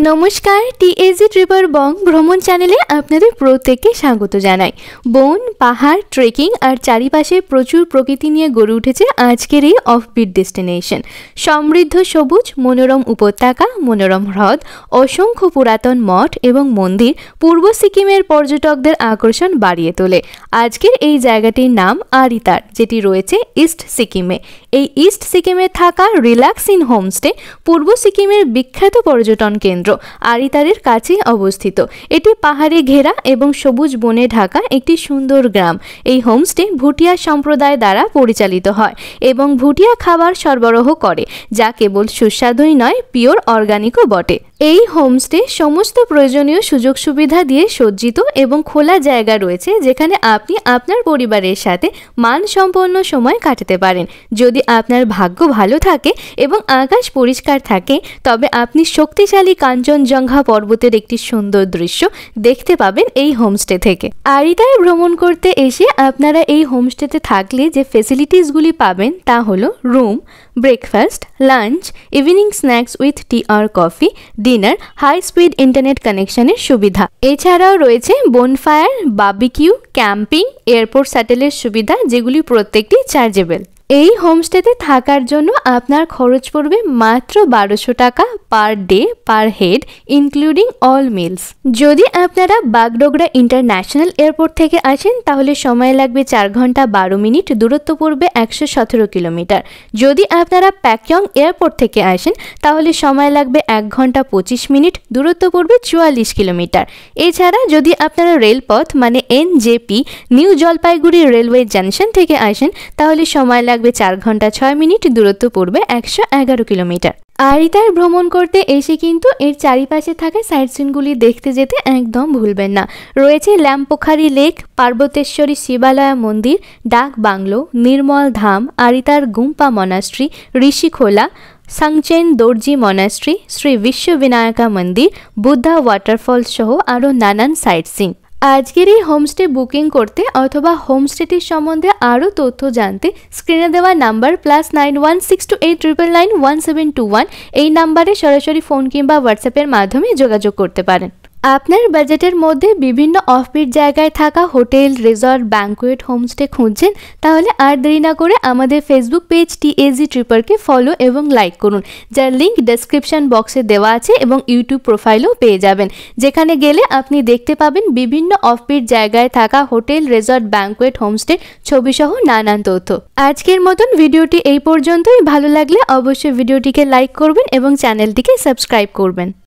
নমস্কার, TAG tipper বং ভ্রমণ চ্যানেলে আপনাদের প্রত্যেককে স্বাগত জানাই। বন, পাহাড়, ট্রেকিং আর চারিপাশে প্রচুর প্রকৃতি নিয়ে গড়ে উঠেছে আজকের এই অফবিট ডেস্টিনেশন। সমৃদ্ধ সবুজ, মনোরম উপত্যকা, মনোরম হ্রদ, অসংখ্য পুরাতন মঠ এবং মন্দির পূর্ব সিকিমের পর্যটকদের আকর্ষণ বাড়িয়ে তোলে। আজকের এই জায়গাটির নাম আরিতার, যেটি রয়েছে ইস্ট সিকিমে। এই ইস্ট সিকিমে থাকা রিল্যাক্সিং হোমস্টে পূর্ব সিকিমের বিখ্যাত পর্যটন কেন্দ্র আরিতারের কাছেই অবস্থিত। এটি পাহাড়ে ঘেরা এবং সবুজ বনে ঢাকা একটি সুন্দর গ্রাম। এই হোমস্টে ভুটিয়া সম্প্রদায় দ্বারা পরিচালিত হয় এবং ভুটিয়া খাবার সরবরাহ করে, যা কেবল সুস্বাদুই নয়, পিওর অর্গানিকও বটে। এই হোমস্টে সমস্ত প্রয়োজনীয় সুযোগ সুবিধা দিয়ে সজ্জিত এবং খোলা জায়গা রয়েছে, যেখানে আপনি আপনার পরিবারের সাথে মানসম্পন্ন সময় কাটাতে পারেন। যদি আপনার ভাগ্য ভালো থাকে এবং আকাশ পরিষ্কার থাকে, তবে আপনি শক্তিশালী কাঞ্চনজঙ্ঘা পর্বতের একটি সুন্দর দৃশ্য দেখতে পাবেন এই হোমস্টে থেকে। আরিতায় ভ্রমণ করতে এসে আপনারা এই হোমস্টেতে থাকলে যে ফেসিলিটিসগুলি পাবেন তা হলো room, breakfast, lunch, evening snacks with tea আর coffee, dinner, high speed internet কানেকশনের সুবিধা। এছাড়াও রয়েছে বনফায়ার, বারবিকিউ, ক্যাম্পিং, এয়ারপোর্ট শাটেলের সুবিধা, যেগুলি প্রত্যেকটি চার্জেবল। এই হোমস্টেতে থাকার জন্য আপনার খরচ পড়বে মাত্র 1200 টাকা per day per head, including all meals. যদি আপনারা বাগডোগরা ইন্টারন্যাশনাল এয়ারপোর্ট থেকে আসেন, তাহলে সময় লাগবে 4 ঘন্টা 12 মিনিট, দূরত্ব পড়বে 117 কিলোমিটার। যদি আপনারা প্যাকইয়ং এয়ারপোর্ট থেকে আসেন, তাহলে সময় লাগবে 1 ঘন্টা 25 মিনিট, দূরত্ব পড়বে 44 কিলোমিটার। এছাড়া যদি আপনারা রেলপথ মানে NJP new Jalpaiguri railway junction থেকে আসেন, তাহলে সময় লাগবে 4 ঘন্টা 6 মিনিট, দূরত্ব পড়বে 111 কিলোমিটার। আরিতার ভ্রমণ করতে এসে কিন্তু এর চারিপাশে থাকা সাইট সিনগুলি দেখতে যেতে একদম ভুলবেন না। রয়েছে ল্যাম্পোখারি লেক, পার্বতেশ্বরী শিবালয়া মন্দির, ডাক বাংলো, নির্মল ধাম, আরিতার গুম্পা মনাস্ট্রি, ঋষিখোলা, সাংচেন দর্জি মনাস্ট্রি, শ্রী বিশ্ববিনায়কা মন্দির, বুদ্ধা ওয়াটারফল সহ আরও নানান সাইট সিন। আজকের এই হোমস্টে বুকিং করতে অথবা হোমস্টেটির সম্বন্ধে আরও তথ্য জানতে স্ক্রিনে দেওয়া নাম্বার +916289991721 এই নাম্বারে সরাসরি ফোন কিংবা হোয়াটসঅ্যাপের মাধ্যমে যোগাযোগ করতে পারেন। আপনার বাজেটের মধ্যে বিভিন্ন অফবিট জায়গায় থাকা হোটেল, রিসর্ট, ব্যাঙ্কুয়েট, হোমস্টে খুঁজছেন, তাহলে আর দেরি না করে আমাদের ফেসবুক পেজ টিএজি ট্রিপারকে ফলো এবং লাইক করুন, যার লিঙ্ক ডেসক্রিপশন বক্সে দেওয়া আছে, এবং ইউটিউব প্রোফাইলও পেয়ে যাবেন, যেখানে গেলে আপনি দেখতে পাবেন বিভিন্ন অফবিট জায়গায় থাকা হোটেল, রিসর্ট, ব্যাঙ্কুয়েট, হোমস্টে ছবিসহ নানান তথ্য। আজকের মতন ভিডিওটি এই পর্যন্তই। ভালো লাগলে অবশ্যই ভিডিওটিকে লাইক করবেন এবং চ্যানেলটিকে সাবস্ক্রাইব করবেন।